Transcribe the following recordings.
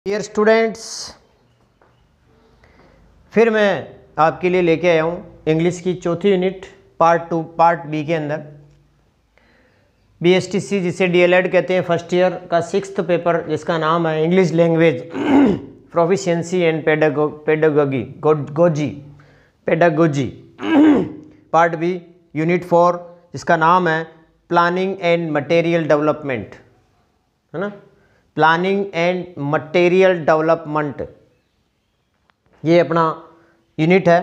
Dear students, फिर मैं आपके लिए लेके आया हूँ इंग्लिश की चौथी यूनिट पार्ट 2 पार्ट बी के अंदर BSTC जिसे DLED कहते हैं फर्स्ट ईयर का 6th पेपर जिसका नाम है English language proficiency and pedagogy part B unit 4 जिसका नाम है प्लानिंग एंड मटेरियल डेवलपमेंट, है ना। प्लानिंग एंड मटेरियल डेवलपमेंट ये अपना यूनिट है।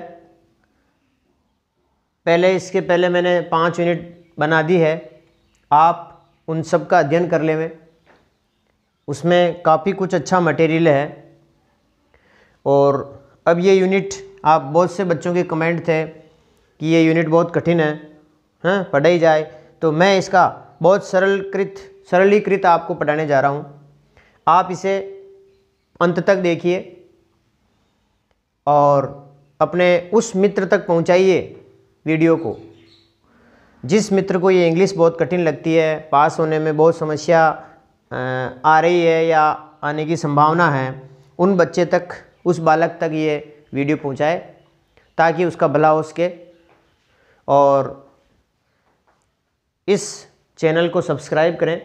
इसके पहले मैंने 5 यूनिट बना दी है, आप उन सब का अध्ययन कर लें। उसमें काफ़ी कुछ अच्छा मटेरियल है। और अब ये यूनिट आप बहुत से बच्चों के कमेंट थे कि ये यूनिट बहुत कठिन है, हाँ पढ़ाई जाए, तो मैं इसका बहुत सरलीकृत आपको पढ़ाने जा रहा हूँ। आप इसे अंत तक देखिए और अपने उस मित्र तक पहुँचाइए वीडियो को जिस मित्र को ये इंग्लिश बहुत कठिन लगती है, पास होने में बहुत समस्या आ रही है या आने की संभावना है, उन बच्चे तक, उस बालक तक ये वीडियो पहुँचाए ताकि उसका भला हो सके। और इस चैनल को सब्सक्राइब करें।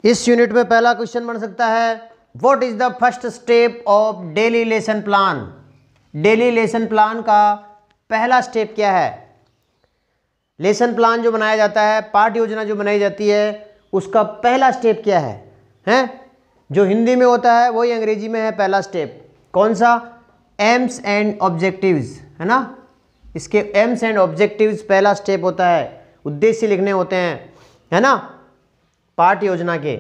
इस यूनिट में पहला क्वेश्चन बन सकता है, what is the first step of daily lesson plan. Daily lesson plan का पहला स्टेप क्या है। लेसन प्लान जो बनाया जाता है, पाठ योजना जो बनाई जाती है, उसका पहला स्टेप क्या है, हैं? जो हिंदी में होता है वही अंग्रेजी में है पहला स्टेप। कौन सा? एम्स एंड ऑब्जेक्टिव्स, है ना। इसके एम्स एंड ऑब्जेक्टिव्स पहला स्टेप होता है, उद्देश्य लिखने होते हैं, है ना। पाठ योजना के,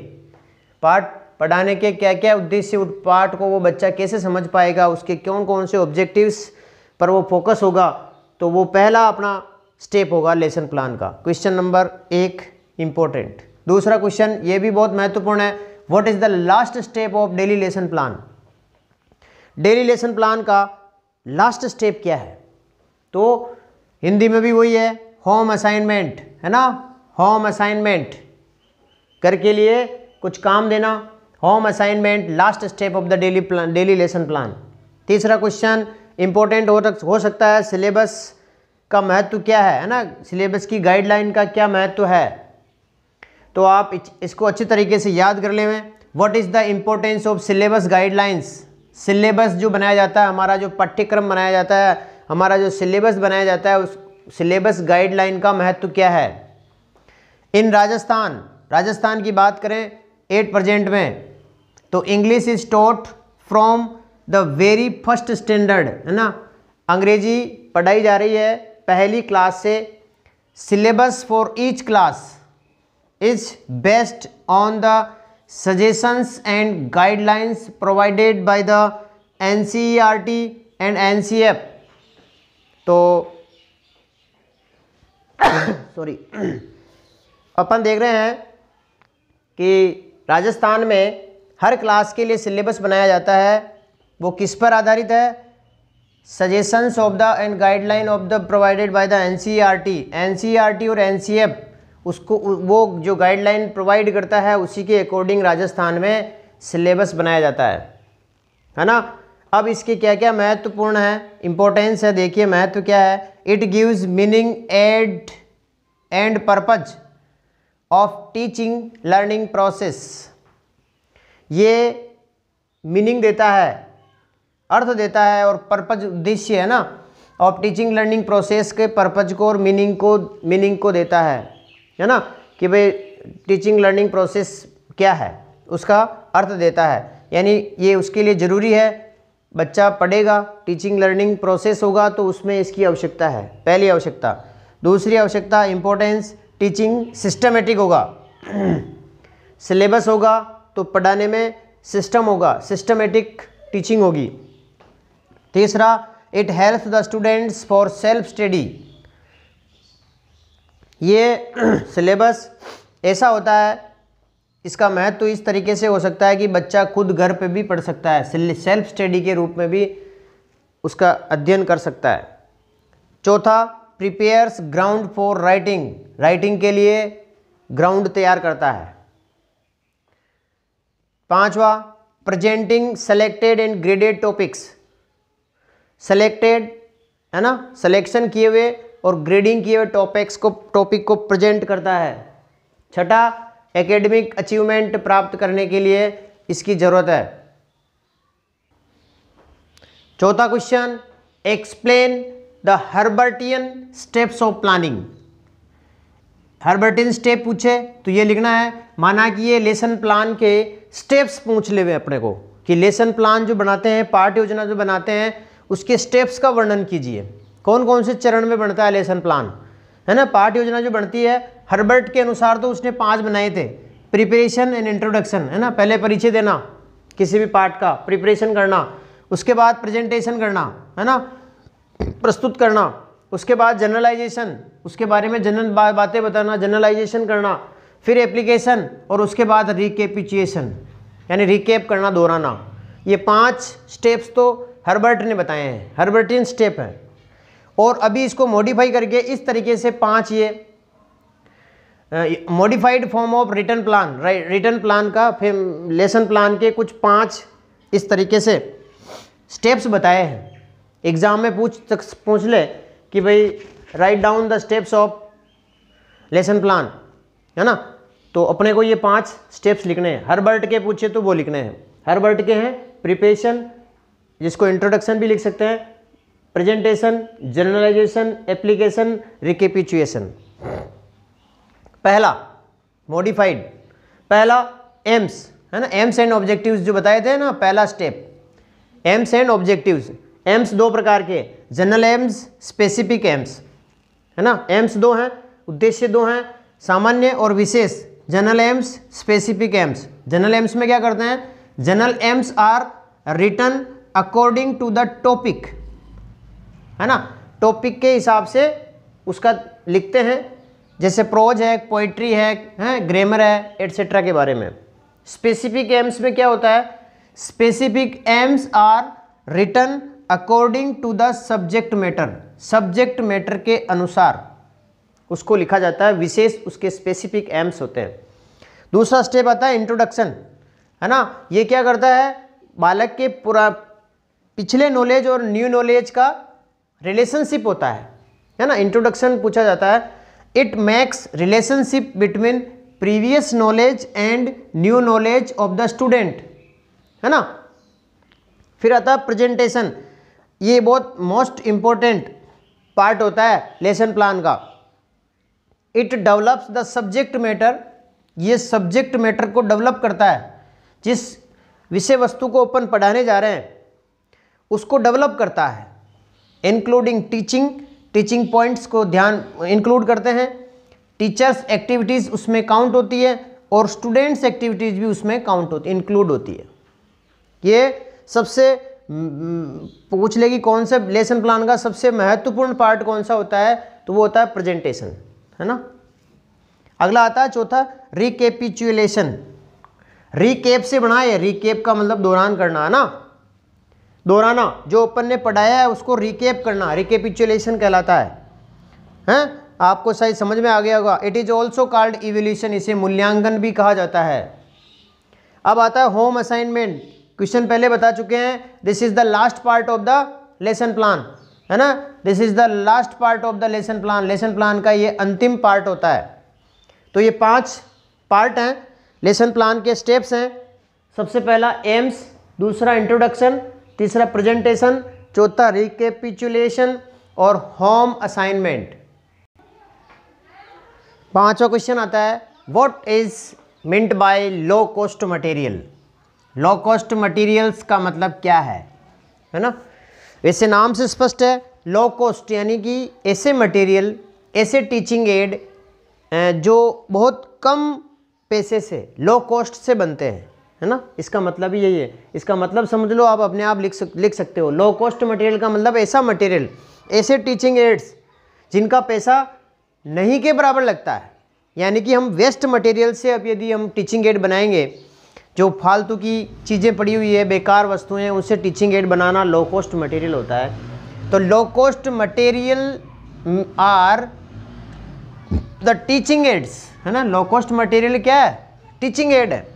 पाठ पढ़ाने के क्या क्या उद्देश्य, उस पाठ को वो बच्चा कैसे समझ पाएगा, उसके कौन कौन से ऑब्जेक्टिव्स पर वो फोकस होगा, तो वो पहला अपना स्टेप होगा लेसन प्लान का। Question number 1 important. दूसरा क्वेश्चन ये भी बहुत महत्वपूर्ण है, what is the last step of daily lesson plan. Daily lesson plan का लास्ट स्टेप क्या है, तो हिंदी में भी वही है, होम असाइनमेंट, है ना। होम असाइनमेंट करके लिए कुछ काम देना, home assignment last step of the daily lesson plan. तीसरा क्वेश्चन इंपॉर्टेंट हो सकता है, सिलेबस का महत्व क्या है ना। सिलेबस की गाइडलाइन का क्या महत्व है, तो आप इसको अच्छी तरीके से याद कर लें। What is the importance of syllabus guidelines. Syllabus जो बनाया जाता है, हमारा जो पाठ्यक्रम बनाया जाता है, हमारा जो सिलेबस बनाया जाता है, उस सिलेबस गाइडलाइन का महत्व क्या है। इन राजस्थान की बात करें 8 प्रेजेंट में, तो English is taught from the very first standard, है ना। अंग्रेजी पढ़ाई जा रही है पहली क्लास से। Syllabus for each class is based on the suggestions and guidelines provided by the NCERT and NCF। तो सॉरी अपन देख रहे हैं कि राजस्थान में हर क्लास के लिए सिलेबस बनाया जाता है, वो किस पर आधारित है, suggestions of the end guideline of the provided by the NCERT और NCF, उसको वो जो गाइडलाइन प्रोवाइड करता है उसी के अकॉर्डिंग राजस्थान में सिलेबस बनाया जाता है ना। अब इसके क्या क्या महत्वपूर्ण है, इंपॉर्टेंस है, देखिए महत्व क्या है। It gives meaning and purpose of teaching learning process. ये मीनिंग देता है, अर्थ देता है, और पर्पज उद्देश्य है ना, ऑफ टीचिंग लर्निंग प्रोसेस के पर्पज को और मीनिंग को देता है ना, कि भाई टीचिंग लर्निंग प्रोसेस क्या है, उसका अर्थ देता है। यानी ये उसके लिए ज़रूरी है, बच्चा पढ़ेगा, टीचिंग लर्निंग प्रोसेस होगा तो उसमें इसकी आवश्यकता है, पहली आवश्यकता। दूसरी आवश्यकता इंपॉर्टेंस, टीचिंग सिस्टमेटिक होगा। सिलेबस होगा तो पढ़ाने में सिस्टम होगा, सिस्टमेटिक टीचिंग होगी। तीसरा, it helps the students for self study. ये सिलेबस ऐसा होता है, इसका महत्व इस तरीके से हो सकता है कि बच्चा खुद घर पे भी पढ़ सकता है, सेल्फ स्टडी के रूप में भी उसका अध्ययन कर सकता है। चौथा, प्रिपेयर्स ग्राउंड फॉर राइटिंग के लिए ग्राउंड तैयार करता है। 5वां, presenting selected and graded topics. Selected है ना, सिलेक्शन किए हुए और ग्रेडिंग किए हुए टॉपिक को प्रेजेंट करता है। 6ठा, एकेडमिक अचीवमेंट प्राप्त करने के लिए इसकी जरूरत है। 4था question, explain the Herbartian steps of planning. Herbartian step पूछे तो ये लिखना है, माना कि ये लेसन प्लान के स्टेप्स पूछ ले हुए अपने को, कि लेसन प्लान जो बनाते हैं, पाठ योजना जो बनाते हैं, उसके स्टेप्स का वर्णन कीजिए। कौन कौन से चरण में बनता है लेसन प्लान, है ना। पाठ योजना जो बनती है हर्बर्ट के अनुसार तो उसने 5 बनाए थे। प्रिपरेशन एंड इंट्रोडक्शन, है ना, पहले परिचय देना किसी भी पाठ का, प्रिपरेशन करना, उसके बाद प्रेजेंटेशन करना, है ना, प्रस्तुत करना, उसके बाद जनरलाइजेशन, उसके बारे में जनरल बातें बताना, जनरलाइजेशन करना, फिर एप्लीकेशन, और उसके बाद रिकेपिचुएशन यानी रिकेप करना, दोहराना। ये 5 स्टेप्स तो हर्बर्ट ने बताए हैं, हर्बर्टियन स्टेप है। और अभी इसको मॉडिफाई करके इस तरीके से 5 ये modified form of written plan, written plan का, फिर लेसन प्लान के कुछ 5 इस तरीके से स्टेप्स बताए हैं। एग्जाम में पूछ ले कि भाई write down the steps of lesson plan, है ना, तो अपने को ये 5 स्टेप्स लिखने हैं। हर्बर्ट के पूछे तो वो लिखने हैं। हर्बर्ट के हैं प्रिपरेशन, जिसको इंट्रोडक्शन भी लिख सकते हैं, प्रेजेंटेशन, जनरलाइजेशन, एप्लीकेशन, रिकेपिचुएशन। पहला मॉडिफाइड, पहला एम्स, है ना, एम्स एंड ऑब्जेक्टिव्स जो बताए थे ना, पहला step AIIMS and objectives. AIIMS 2 प्रकार के, जनरल एम्स, स्पेसिफिक एम्स, है ना। एम्स 2 हैं, उद्देश्य 2 हैं, सामान्य और विशेष। General aims, specific aims. General aims में क्या करते हैं, general aims are written according to the topic, है ना, टॉपिक के हिसाब से उसका लिखते हैं, जैसे प्रोज है, पोइट्री है, ग्रामर है, एटसेट्रा के बारे में। स्पेसिफिक एम्स में क्या होता है, specific aims are written according to the subject matter, subject matter के अनुसार उसको लिखा जाता है। विशेष उसके स्पेसिफिक एम्स होते हैं। दूसरा स्टेप आता है इंट्रोडक्शन, है ना। ये क्या करता है, बालक के पूरा पिछले नॉलेज और न्यू नॉलेज का रिलेशनशिप होता है ना। इंट्रोडक्शन पूछा जाता है, it makes relationship between previous knowledge and new knowledge of the student, है ना। फिर आता है प्रेजेंटेशन, ये बहुत मोस्ट इंपॉर्टेंट पार्ट होता है लेसन प्लान का। It develops the subject matter, ये सब्जेक्ट मैटर को डेवलप करता है, जिस विषय वस्तु को अपन पढ़ाने जा रहे हैं उसको डेवलप करता है। इंक्लूडिंग टीचिंग पॉइंट्स को ध्यान इंक्लूड करते हैं, टीचर्स एक्टिविटीज़ उसमें काउंट होती है, और स्टूडेंट्स एक्टिविटीज़ भी उसमें काउंट होती, इंक्लूड होती है। ये सबसे पूछ लेगी कौन सा लेसन प्लान का सबसे महत्वपूर्ण पार्ट कौन सा होता है, तो वो होता है प्रेजेंटेशन, है ना। अगला आता है चौथा रिकेपिचुलेशन। रिकेप से बना है, रिकेप का मतलब दौरान करना, है ना, दोहराना, जो अपन ने पढ़ाया है उसको रिकेप करना, रिकेपिचुलेशन कहलाता है। हैं, आपको सही समझ में आ गया होगा। It is also called evaluation, इसे मूल्यांकन भी कहा जाता है। अब आता है होम असाइनमेंट। क्वेश्चन पहले बता चुके हैं, this is the last part of the lesson plan, है ना, this is the last part of the lesson plan. Lesson plan का ये अंतिम पार्ट होता है। तो ये 5 पार्ट हैं, लेसन प्लान के स्टेप्स हैं। सबसे पहला एम्स, दूसरा इंट्रोडक्शन, तीसरा प्रेजेंटेशन, चौथा रिकेपिचुलेशन और होम असाइनमेंट। 5वां क्वेश्चन आता है, what is meant by low cost material. Low cost materials का मतलब क्या है ना। वैसे नाम से स्पष्ट है, लो कॉस्ट यानी कि ऐसे मटेरियल, ऐसे टीचिंग एड जो बहुत कम पैसे से, लो कॉस्ट से बनते हैं, है ना। इसका मतलब ही यही है। इसका मतलब समझ लो, आप अपने आप लिख सकते हो। लो कॉस्ट मटेरियल का मतलब ऐसा मटेरियल, ऐसे टीचिंग एड्स जिनका पैसा नहीं के बराबर लगता है। यानी कि हम वेस्ट मटेरियल से अब यदि हम टीचिंग एड बनाएंगे, जो फालतू की चीज़ें पड़ी हुई है, बेकार वस्तुएं, उनसे टीचिंग एड बनाना लो कॉस्ट मटेरियल होता है। तो low cost material are the teaching aids, है ना। लो कॉस्ट मटेरियल क्या है, टीचिंग एड है,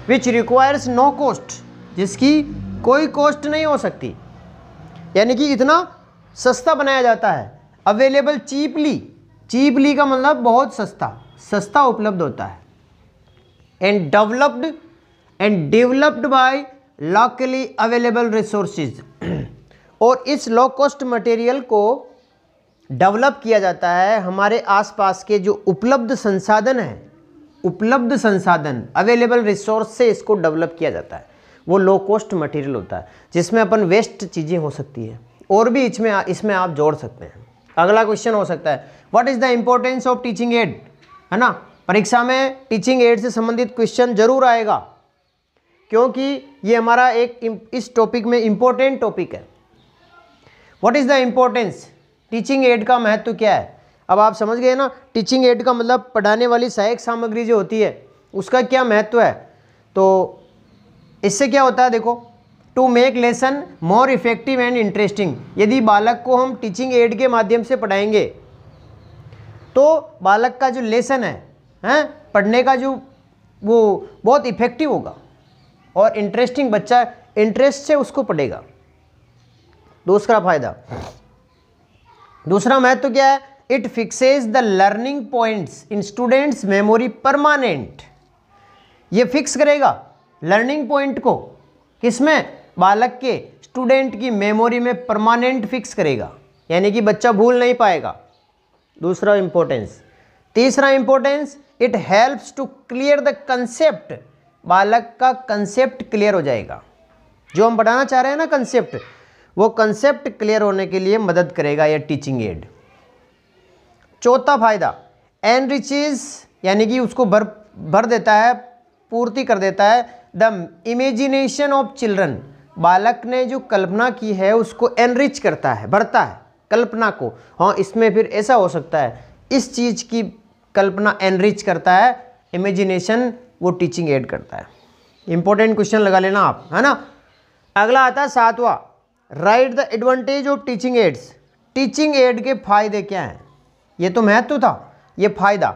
विच रिक्वायर्स नो कॉस्ट, जिसकी कोई कॉस्ट नहीं हो सकती, यानी कि इतना सस्ता बनाया जाता है। अवेलेबल चीपली, चीपली का मतलब बहुत सस्ता, सस्ता उपलब्ध होता है। And developed by Lockley available resources, और इस लो कॉस्ट मटेरियल को डेवलप किया जाता है हमारे आसपास के जो उपलब्ध संसाधन हैं, उपलब्ध संसाधन अवेलेबल रिसोर्स से इसको डेवलप किया जाता है। वो लो कॉस्ट मटेरियल होता है जिसमें अपन वेस्ट चीज़ें हो सकती है, और भी इसमें आप जोड़ सकते हैं। अगला क्वेश्चन हो सकता है what is the importance of teaching add, है ना। परीक्षा में टीचिंग एड से संबंधित क्वेश्चन जरूर आएगा, क्योंकि ये हमारा एक इस टॉपिक में इम्पोर्टेंट टॉपिक है। What is the importance, teaching add का महत्व क्या है। अब आप समझ गए ना, टीचिंग एड का मतलब पढ़ाने वाली सहायक सामग्री जो होती है उसका क्या महत्व है। तो इससे क्या होता है, देखो, to make lesson more effective and interesting. यदि बालक को हम टीचिंग एड के माध्यम से पढ़ाएंगे तो बालक का जो लेसन है पढ़ने का जो वो बहुत इफेक्टिव होगा और इंटरेस्टिंग, बच्चा इंटरेस्ट से उसको पढ़ेगा। दूसरा फायदा, दूसरा महत्व क्या है, it fixes the learning points in students memory permanent. ये फिक्स करेगा लर्निंग पॉइंट को, किसमें, बालक के स्टूडेंट की मेमोरी में परमानेंट फिक्स करेगा, यानी कि बच्चा भूल नहीं पाएगा। दूसरा इंपॉर्टेंस। तीसरा importance, it helps to clear the concept. बालक का कंसेप्ट क्लियर हो जाएगा, जो हम पढ़ाना चाह रहे हैं ना कंसेप्ट, वो कंसेप्ट क्लियर होने के लिए मदद करेगा यह टीचिंग एड। चौथा फायदा, एनरिचेस, यानी कि उसको भर देता है, पूर्ति कर देता है द इमेजिनेशन ऑफ चिल्ड्रन। बालक ने जो कल्पना की है उसको एनरिच करता है, भरता है कल्पना को। हाँ, इसमें फिर ऐसा हो सकता है, इस चीज़ की कल्पना एनरिच करता है, इमेजिनेशन वो टीचिंग एड करता है। इंपॉर्टेंट क्वेश्चन लगा लेना आप, है ना। अगला आता है सातवां, right the advantage of teaching ads. Teaching add के फायदे क्या हैं। ये तो महत्व था, ये फायदा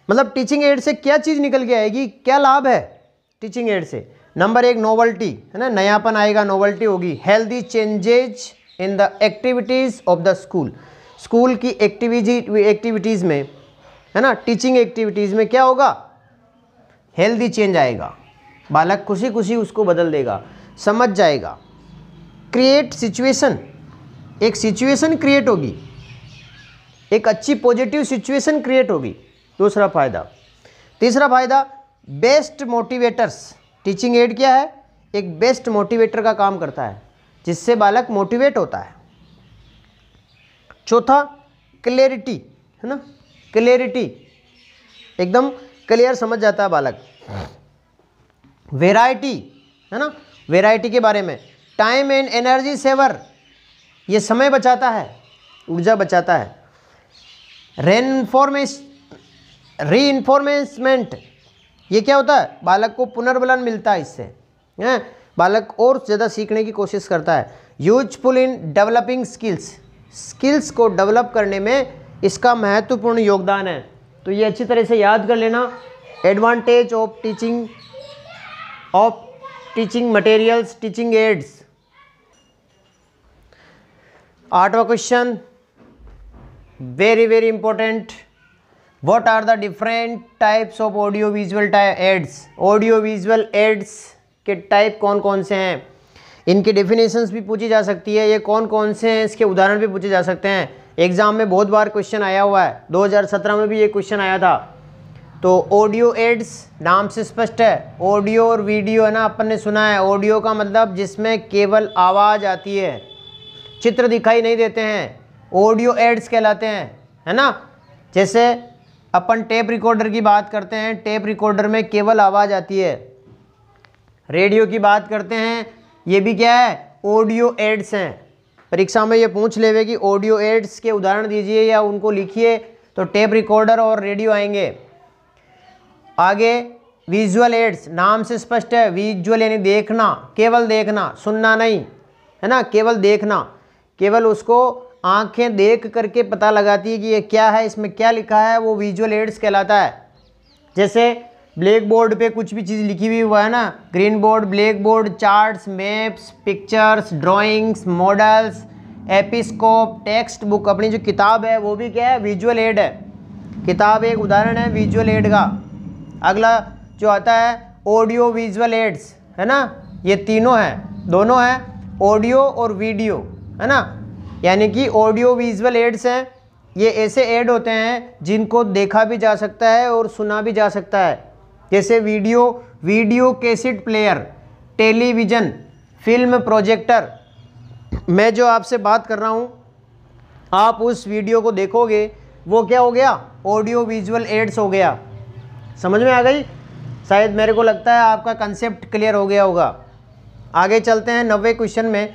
मतलब टीचिंग एड से क्या चीज़ निकल के आएगी, क्या लाभ है टीचिंग एड से। नंबर 1 नोवल्टी, है ना, नयापन आएगा, नोवल्टी होगी। Healthy changes in the activities of the school. School की एक्टिविटीज़ में, है ना, टीचिंग एक्टिविटीज़ में क्या होगा, हेल्दी चेंज आएगा, बालक खुशी खुशी उसको बदल देगा, समझ जाएगा। क्रिएट सिचुएशन, एक सिचुएशन क्रिएट होगी, एक अच्छी पॉजिटिव सिचुएशन क्रिएट होगी। दूसरा फायदा। तीसरा फायदा, बेस्ट मोटिवेटर्स। टीचिंग एड क्या है, एक बेस्ट मोटिवेटर का काम करता है, जिससे बालक मोटिवेट होता है। चौथा, क्लियरिटी, है ना, क्लियरिटी, एकदम क्लियर समझ जाता है बालक। वेराइटी, है ना, वेराइटी के बारे में। टाइम एंड एनर्जी सेवर, ये समय बचाता है, ऊर्जा बचाता है। रीइंफोर्समेंट, ये क्या होता है, बालक को पुनर्बलन मिलता है इससे, हैं, बालक और ज़्यादा सीखने की कोशिश करता है। Useful in developing skills, skills को डेवलप करने में इसका महत्वपूर्ण योगदान है। तो ये अच्छी तरह से याद कर लेना, advantage of teaching materials, teaching aids. 8वां question, very very important, what are the different types of audio visual aids. Audio visual aids के टाइप कौन कौन से हैं, इनकी डेफिनेशंस भी पूछी जा सकती है, ये कौन कौन से हैं इसके उदाहरण भी पूछे जा सकते हैं। एग्जाम में बहुत बार क्वेश्चन आया हुआ है, 2017 में भी ये क्वेश्चन आया था। तो ऑडियो एड्स नाम से स्पष्ट है, ऑडियो और वीडियो, है ना, अपन ने सुना है। ऑडियो का मतलब जिसमें केवल आवाज़ आती है, चित्र दिखाई नहीं देते हैं, ऑडियो एड्स कहलाते हैं, है ना। जैसे अपन टेप रिकॉर्डर की बात करते हैं, टेप रिकॉर्डर में केवल आवाज़ आती है। रेडियो की बात करते हैं, ये भी क्या है, ऑडियो एड्स हैं। परीक्षा में ये पूछ लेवे कि ऑडियो एड्स के उदाहरण दीजिए या उनको लिखिए, तो टेप रिकॉर्डर और रेडियो आएंगे। आगे विजुअल एड्स, नाम से स्पष्ट है, विजुअल यानी देखना, केवल देखना, सुनना नहीं, है ना, केवल देखना, केवल उसको आंखें देख करके पता लगाती है कि ये क्या है, इसमें क्या लिखा है, वो विजुअल एड्स कहलाता है। जैसे ब्लैक बोर्ड पे कुछ भी चीज़ लिखी हुई हुआ है ना, green board, black board, charts, maps, pictures, drawings, models, episcope, text book, अपनी जो किताब है वो भी क्या है, विजुअल एड है। किताब एक उदाहरण है विजुअल एड का। अगला जो आता है ऑडियो विजुअल एड्स, है ना, ये तीनों हैं, दोनों हैं ऑडियो और वीडियो, है ना, यानी कि ऑडियो विजुअल एड्स हैं, ये ऐसे ऐड होते हैं जिनको देखा भी जा सकता है और सुना भी जा सकता है, जैसे video cassette player, television, film projector. मैं जो आपसे बात कर रहा हूँ, आप उस वीडियो को देखोगे, वो क्या हो गया, ऑडियो विजुअल एड्स हो गया। समझ में आ गई? शायद मेरे को लगता है आपका कंसेप्ट क्लियर हो गया होगा। आगे चलते हैं 90वें क्वेश्चन में।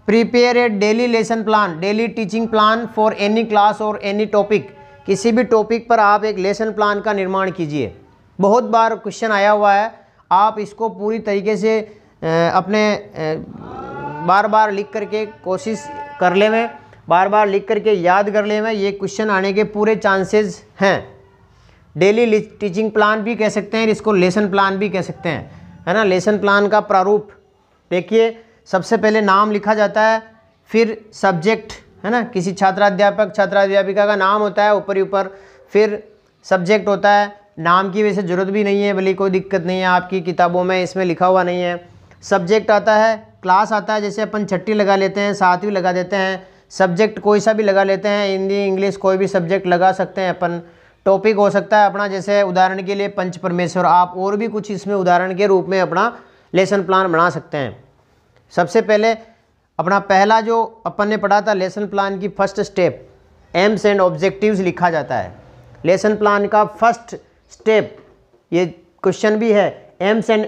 Prepare a daily lesson plan, daily teaching plan for any class और एनी टॉपिक। किसी भी टॉपिक पर आप एक लेसन प्लान का निर्माण कीजिए। बहुत बार क्वेश्चन आया हुआ है, आप इसको पूरी तरीके से अपने बार बार लिख करके कोशिश कर ले में, बार बार लिख करके याद कर ले में, ये क्वेश्चन आने के पूरे चांसेस हैं। डेली टीचिंग प्लान भी कह सकते हैं, इसको लेसन प्लान भी कह सकते हैं, है ना। लेसन प्लान का प्रारूप देखिए, सबसे पहले नाम लिखा जाता है, फिर सब्जेक्ट, है ना, किसी छात्राध्यापक छात्राध्यापिका का नाम होता है ऊपर ही ऊपर, फिर सब्जेक्ट होता है। नाम की वैसे ज़रूरत भी नहीं है, भले कोई दिक्कत नहीं है, आपकी किताबों में इसमें लिखा हुआ नहीं है। सब्जेक्ट आता है, क्लास आता है, जैसे अपन 6ठी लगा लेते हैं, 7वीं लगा देते हैं। सब्जेक्ट कोई सा भी लगा लेते हैं, हिंदी इंग्लिश कोई भी सब्जेक्ट लगा सकते हैं अपन। टॉपिक हो सकता है अपना, जैसे उदाहरण के लिए पंच परमेश्वर, आप और भी कुछ इसमें उदाहरण के रूप में अपना लेसन प्लान बना सकते हैं। सबसे पहले अपना पहला जो अपन ने पढ़ा था लेसन प्लान की first step, AIIMS and objectives लिखा जाता है। लेसन प्लान का फर्स्ट स्टेप, ये क्वेश्चन भी है, एम्स एंड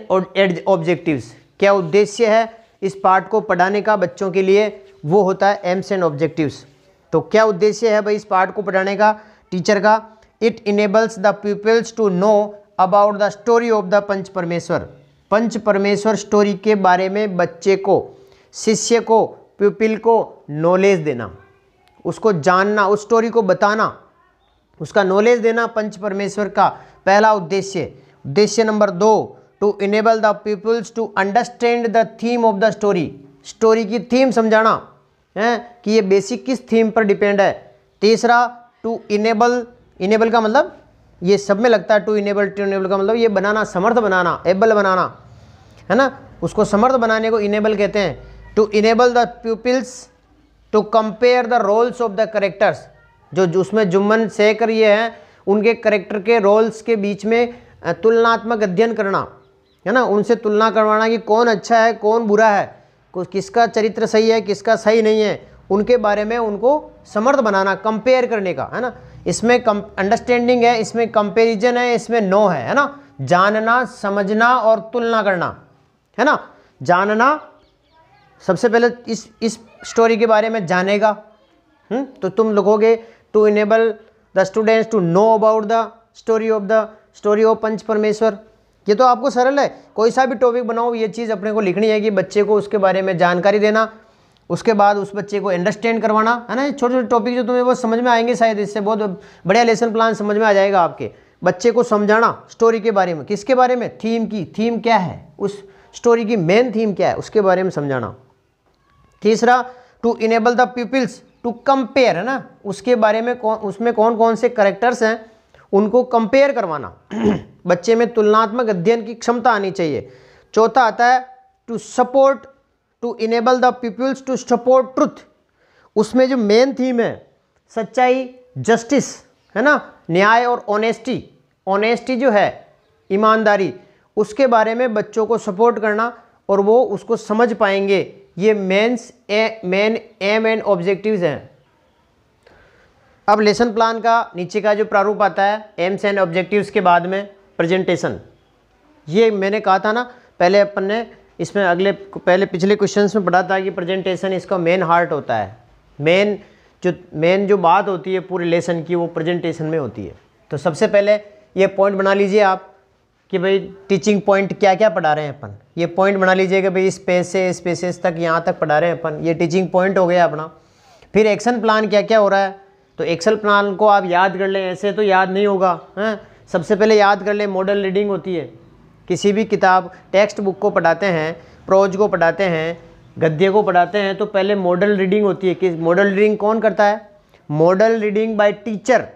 ऑब्जेक्टिव्स, क्या उद्देश्य है इस पार्ट को पढ़ाने का बच्चों के लिए, वो होता है एम्स एंड ऑब्जेक्टिव्स। तो क्या उद्देश्य है भाई इस पार्ट को पढ़ाने का टीचर का? It enables the peoples to know about the story of the Panch Parmeshwar. Panch परमेश्वर स्टोरी के बारे में बच्चे को, शिष्य को, प्यूपिल को नॉलेज देना, उसको जानना, उस स्टोरी को बताना, उसका नॉलेज देना पंच परमेश्वर का पहला उद्देश्य। उद्देश्य number 2, to enable the peoples to understand the theme of the story. Story की थीम समझाना है कि ये बेसिक किस थीम पर डिपेंड है। तीसरा, टू इनेबल का मतलब ये सब में लगता है, टू इनेबल का मतलब ये बनाना, समर्थ बनाना, एबल बनाना, है ना, उसको समर्थ बनाने को इनेबल कहते हैं। To enable the peoples to compare the roles of the characters, जो उसमें जुम्मन सेकर ये हैं, उनके करेक्टर के रोल्स के बीच में तुलनात्मक अध्ययन करना, है ना, उनसे तुलना करवाना कि कौन अच्छा है कौन बुरा है, किसका चरित्र सही है किसका सही नहीं है, उनके बारे में उनको समर्थ बनाना, कंपेयर करने का, है ना। इसमें अंडरस्टैंडिंग है, इसमें कंपैरिजन है, इसमें नो है ना। जानना, समझना और तुलना करना, है ना। जानना, सबसे पहले इस स्टोरी के बारे में जानेगा, तो तुम लिखोगे to enable the students to know about the story of Panch Parmeshwar. ये तो आपको सरल है, कोई सा भी टॉपिक बनाओ, ये चीज़ अपने को लिखनी है कि बच्चे को उसके बारे में जानकारी देना, उसके बाद उस बच्चे को अंडरस्टैंड करवाना, है ना। छोटे छोटे टॉपिक जो तुम्हें वो समझ में आएंगे, शायद इससे बहुत बढ़िया लेसन प्लान समझ में आ जाएगा आपके। बच्चे को समझाना स्टोरी के बारे में, किसके बारे में, थीम की, थीम क्या है, उस स्टोरी की मेन थीम क्या है उसके बारे में समझाना। तीसरा, to enable the peoples to compare, है ना, उसके बारे में उसमें कौन कौन से करेक्टर्स हैं उनको कंपेयर करवाना। बच्चे में तुलनात्मक अध्ययन की क्षमता आनी चाहिए। चौथा आता है to support, to enable the peoples to support truth. उसमें जो मेन थीम है सच्चाई, जस्टिस, है ना, न्याय और ऑनेस्टी जो है, ईमानदारी, उसके बारे में बच्चों को सपोर्ट करना और वो उसको समझ पाएंगे। ये मेन एम एंड ऑब्जेक्टिव्स हैं। अब लेसन प्लान का नीचे का जो प्रारूप आता है, एम्स एंड ऑब्जेक्टिव्स के बाद में प्रेजेंटेशन। ये मैंने कहा था ना पहले, अपन ने इसमें पहले पिछले क्वेश्चंस में पढ़ा था कि प्रेजेंटेशन इसका मेन हार्ट होता है। मेन जो बात होती है पूरे लेसन की वो प्रेजेंटेशन में होती है। तो सबसे पहले ये पॉइंट बना लीजिए आप कि भाई टीचिंग पॉइंट क्या क्या पढ़ा रहे हैं अपन। ये पॉइंट बना लीजिए कि भाई स्पेस से स्पेसेस तक यहाँ तक पढ़ा रहे हैं अपन, ये टीचिंग पॉइंट हो गया अपना। फिर एक्शन प्लान क्या क्या हो रहा है, तो एक्शन प्लान को आप याद कर लें, ऐसे तो याद नहीं होगा, हैं। सबसे पहले याद कर ले, मॉडल रीडिंग होती है। किसी भी किताब टेक्स्ट बुक को पढ़ाते हैं, प्रोज को पढ़ाते हैं, गद्य को पढ़ाते हैं, तो पहले मॉडल रीडिंग होती है। कि मॉडल रीडिंग कौन करता है? Model reading by teacher.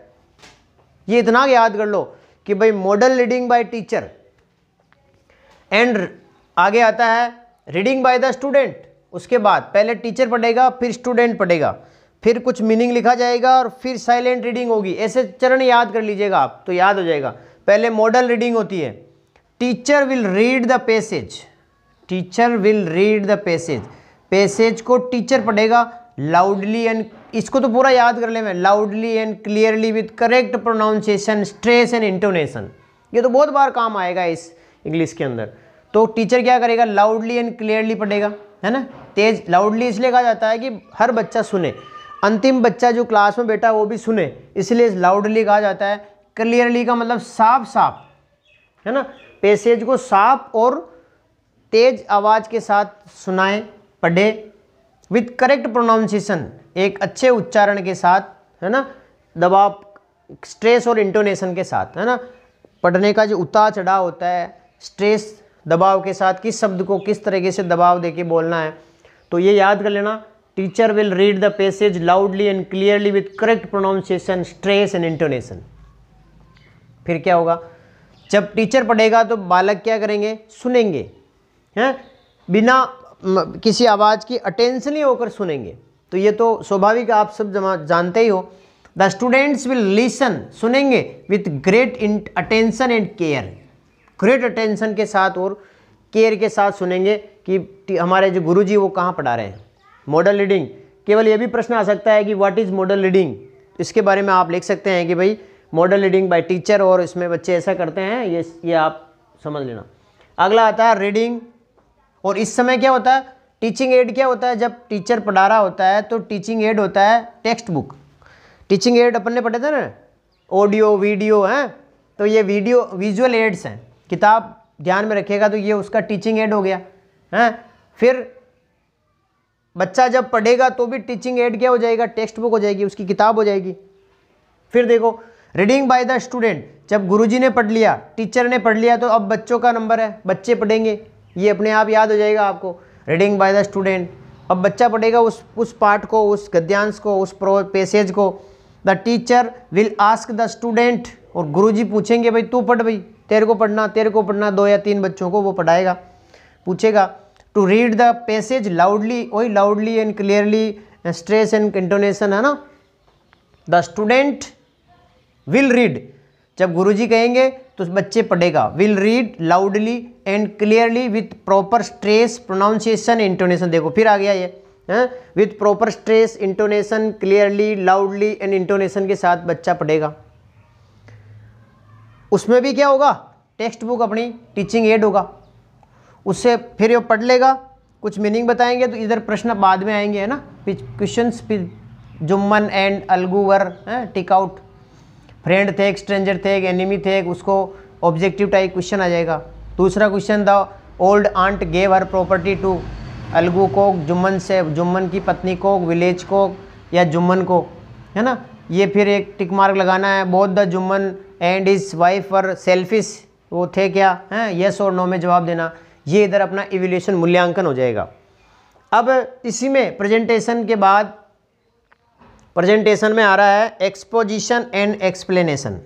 ये इतना याद कर लो कि भाई model reading by teacher. And आगे आता है रीडिंग बाय द स्टूडेंट। उसके बाद पहले टीचर पढ़ेगा, फिर स्टूडेंट पढ़ेगा, फिर कुछ मीनिंग लिखा जाएगा और फिर साइलेंट रीडिंग होगी। ऐसे चरण याद कर लीजिएगा आप तो याद हो जाएगा। पहले मॉडल रीडिंग होती है, teacher will read the passage. Teacher will read the passage, passage को टीचर पढ़ेगा लाउडली एंड, इसको तो पूरा याद कर ले मैं, loudly and clearly with correct pronunciation, stress and intonation. ये तो बहुत बार काम आएगा इस इंग्लिश के अंदर। तो टीचर क्या करेगा? लाउडली एंड क्लियरली पढ़ेगा, है ना। तेज लाउडली इसलिए कहा जाता है कि हर बच्चा सुने, अंतिम बच्चा जो क्लास में बैठा वो भी सुने, इसलिए लाउडली कहा जाता है। क्लियरली का मतलब साफ साफ, है ना। पैसेज को साफ और तेज आवाज़ के साथ सुनाए, पढ़े, विथ करेक्ट प्रोनाउंसिएशन, एक अच्छे उच्चारण के साथ, है ना, दबाव, स्ट्रेस और इंटोनेशन के साथ, है ना। पढ़ने का जो उतार चढ़ाव होता है, स्ट्रेस दबाव के साथ, किस शब्द को किस तरीके से दबाव देके बोलना है, तो ये याद कर लेना। Teacher will read the passage loudly and clearly with correct pronunciation, stress and intonation. फिर क्या होगा? जब टीचर पढ़ेगा तो बालक क्या करेंगे? सुनेंगे, हैं, बिना किसी आवाज़ की अटेंशनली होकर सुनेंगे। तो ये तो स्वाभाविक, आप सब जानते ही हो। द स्टूडेंट्स विल लिसन, सुनेंगे with great attention and care, great attention के साथ और केयर के साथ सुनेंगे कि हमारे जो गुरुजी वो कहाँ पढ़ा रहे हैं। मॉडल रीडिंग, केवल ये भी प्रश्न आ सकता है कि व्हाट इज़ मॉडल रीडिंग, इसके बारे में आप लिख सकते हैं कि भाई मॉडल रीडिंग बाय टीचर, और इसमें बच्चे ऐसा करते हैं, ये आप समझ लेना। अगला आता है रीडिंग। और इस समय क्या होता है? टीचिंग एड क्या होता है? जब टीचर पढ़ा रहा होता है तो टीचिंग एड होता है टेक्स्ट बुक। टीचिंग एड अपन ने पढ़े थे ना, ऑडियो वीडियो, हैं, तो ये वीडियो विजुअल एड्स हैं। किताब ध्यान में रखिएगा तो ये उसका टीचिंग एड हो गया, हैं। फिर बच्चा जब पढ़ेगा तो भी टीचिंग एड क्या हो जाएगा? टेक्स्ट बुक हो जाएगी, उसकी किताब हो जाएगी। फिर देखो रीडिंग बाय द स्टूडेंट, जब गुरुजी ने पढ़ लिया, टीचर ने पढ़ लिया, तो अब बच्चों का नंबर है, बच्चे पढ़ेंगे, ये अपने आप याद हो जाएगा आपको। रीडिंग बाय द स्टूडेंट, अब बच्चा पढ़ेगा उस पाठ को, उस गद्यांश को, उस पैसेज को। The teacher will ask the student, और गुरुजी पूछेंगे भाई तू पढ़, भाई तेरे को पढ़ना, 2 या 3 बच्चों को वो पढ़ाएगा, पूछेगा। To read the passage loudly, वही loudly and clearly, stress and intonation, है ना। द स्टूडेंट विल रीड, जब गुरुजी कहेंगे तो बच्चे पढ़ेगा। Will read loudly and clearly with proper stress, pronunciation, intonation. देखो फिर आ गया ये, with proper stress, intonation, clearly, loudly and intonation के साथ बच्चा पढ़ेगा। उसमें भी क्या होगा? टेक्स्ट बुक अपनी टीचिंग एड होगा, उससे फिर ये पढ़ लेगा, कुछ मीनिंग बताएंगे, तो इधर प्रश्न बाद में आएंगे, है ना। Questions, Jumman and Algu were tick out, friend थे, स्ट्रेंजर थे, एनिमी थे, उसको ऑब्जेक्टिव टाइप क्वेश्चन आ जाएगा। दूसरा question, the old aunt gave her property to, Algu को जुम्मन से, जुम्मन की पत्नी को, विलेज को या जुम्मन को, है ना। ये फिर एक टिक मार्क लगाना है। Both the Jumman and his wife were selfish, वो थे क्या, हैं, येस और नो में जवाब देना। ये इधर अपना इवैल्यूएशन मूल्यांकन हो जाएगा। अब इसी में प्रेजेंटेशन के बाद, प्रेजेंटेशन में आ रहा है एक्सपोजिशन एंड एक्सप्लेनेशन।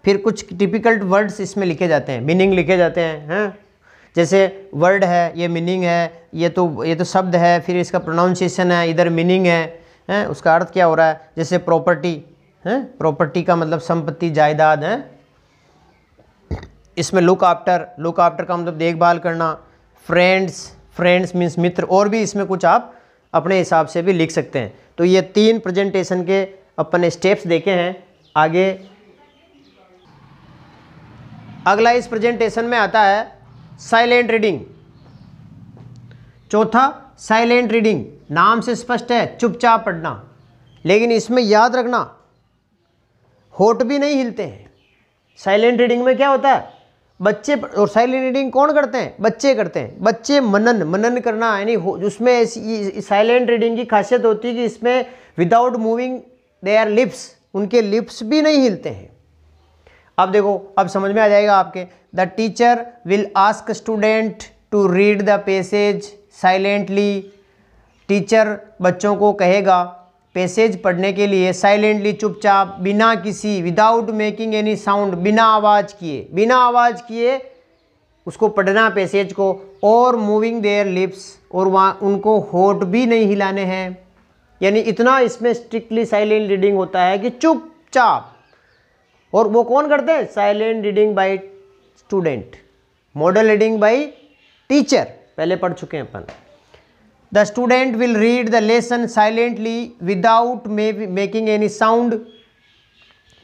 फिर कुछ टिपिकल वर्ड्स इसमें लिखे जाते हैं, मीनिंग लिखे जाते हैं, जैसे वर्ड है, ये मीनिंग है, ये तो शब्द है, फिर इसका प्रोनाउंसिएशन है, इधर मीनिंग है, उसका अर्थ क्या हो रहा है। जैसे प्रॉपर्टी है, प्रॉपर्टी का मतलब संपत्ति, जायदाद है। इसमें लुक आफ्टर का मतलब देखभाल करना। फ्रेंड्स मीन्स मित्र, और भी इसमें कुछ आप अपने हिसाब से भी लिख सकते हैं। तो ये 3 प्रेजेंटेशन के अपन स्टेप्स देखे हैं। आगे अगला इस प्रेजेंटेशन में आता है साइलेंट रीडिंग। चौथा साइलेंट रीडिंग, नाम से स्पष्ट है, चुपचाप पढ़ना, लेकिन इसमें याद रखना होठ भी नहीं हिलते हैं। साइलेंट रीडिंग में क्या होता है? बच्चे, और साइलेंट रीडिंग कौन करते हैं? बच्चे करते हैं। बच्चे मनन करना, यानी उसमें साइलेंट रीडिंग की खासियत होती है कि इसमें विदाउट मूविंग देयर लिप्स, उनके लिप्स भी नहीं हिलते हैं। अब देखो, अब समझ में आ जाएगा आपके। The teacher will ask student to read the passage silently. Teacher बच्चों को कहेगा पैसेज पढ़ने के लिए साइलेंटली, चुपचाप, बिना किसी, विदाउट मेकिंग एनी साउंड, बिना आवाज़ किए उसको पढ़ना पैसेज को, और मूविंग देयर लिप्स, और वहाँ उनको होठ भी नहीं हिलाने हैं। यानी इतना इसमें स्ट्रिक्टली साइलेंट रीडिंग होता है कि चुपचाप। और वो कौन करते हैं? Silent reading by student, model reading by teacher, पहले पढ़ चुके हैं अपन। The student will read the lesson silently without making any sound.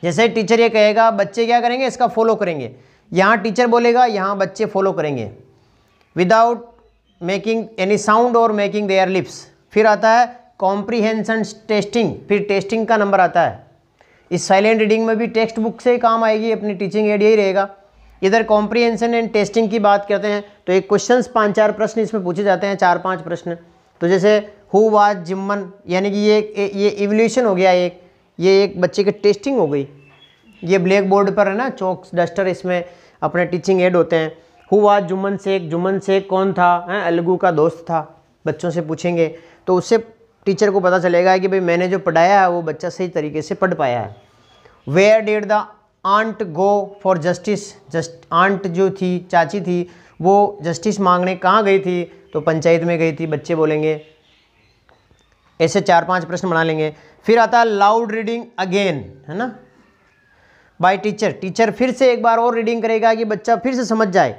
जैसे टीचर ये कहेगा, बच्चे क्या करेंगे? इसका फॉलो करेंगे। यहाँ टीचर बोलेगा, यहाँ बच्चे फॉलो करेंगे। विदाउट मेकिंग एनी साउंड और मेकिंग देयर लिप्स। फिर आता है कॉम्प्रीहेंशन टेस्टिंग, फिर टेस्टिंग का नंबर आता है। इस साइलेंट रीडिंग में भी टेक्स्ट बुक से ही काम आएगी, अपनी टीचिंग एड यही रहेगा। इधर कॉम्प्रीहेंशन एंड टेस्टिंग की बात करते हैं तो एक क्वेश्चन 5-4 प्रश्न इसमें पूछे जाते हैं, 4-5 प्रश्न। तो जैसे हु वाज जिम्मन, यानी कि ये इवोल्यूशन हो गया, ये एक बच्चे की टेस्टिंग हो गई। ये ब्लैक बोर्ड पर है ना, चौक डस्टर, इसमें अपने टीचिंग एड होते हैं। हु वाज जुम्मन शेख कौन था? अलगू का दोस्त था। बच्चों से पूछेंगे तो उससे टीचर को पता चलेगा कि भाई मैंने जो पढ़ाया है वो बच्चा सही तरीके से पढ़ पाया है। Where did the aunt go for justice, aunt जो थी, चाची थी, वो जस्टिस मांगने कहाँ गई थी? तो पंचायत में गई थी, बच्चे बोलेंगे। ऐसे 4-5 प्रश्न बना लेंगे। फिर आता है लाउड रीडिंग अगेन, है ना, बाय टीचर फिर से एक बार और रीडिंग करेगा कि बच्चा फिर से समझ जाए।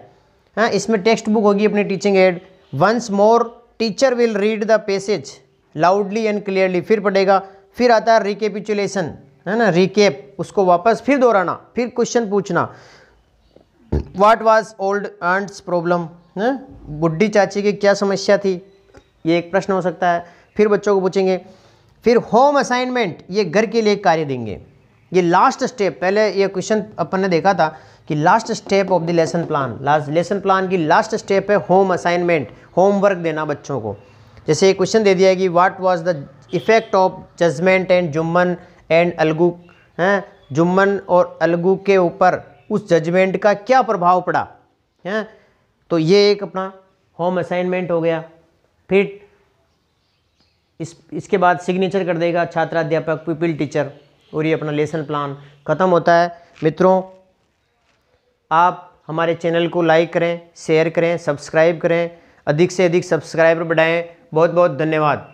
हाँ, इसमें टेक्स्ट बुक होगी अपनी teaching aid. Once more teacher will read the passage loudly and clearly, फिर पढ़ेगा। फिर आता है रिकेपिचुलेशन, है ना, रिकेप, उसको वापस फिर दोहराना, फिर क्वेश्चन पूछना। What was old aunt's problem, बुढ़ी चाची की क्या समस्या थी? ये एक प्रश्न हो सकता है। फिर बच्चों को पूछेंगे। फिर होम असाइनमेंट, ये घर के लिए कार्य देंगे। ये लास्ट स्टेप, पहले ये क्वेश्चन अपन ने देखा था कि last step of the lesson plan, lesson plan की लास्ट स्टेप है होम असाइनमेंट, होमवर्क देना बच्चों को। जैसे एक क्वेश्चन दे दिया है कि what was the effect of judgement and Jumman and Algu, हैं, जुम्मन और अलगू के ऊपर उस जजमेंट का क्या प्रभाव पड़ा, हैं। तो ये एक अपना होम असाइनमेंट हो गया। फिर इसके बाद सिग्नेचर कर देगा छात्र, अध्यापक, पीपल, टीचर, और ये अपना लेसन प्लान ख़त्म होता है। मित्रों, आप हमारे चैनल को लाइक करें, शेयर करें, सब्सक्राइब करें, अधिक से अधिक सब्सक्राइबर बढ़ाएं। बहुत बहुत धन्यवाद।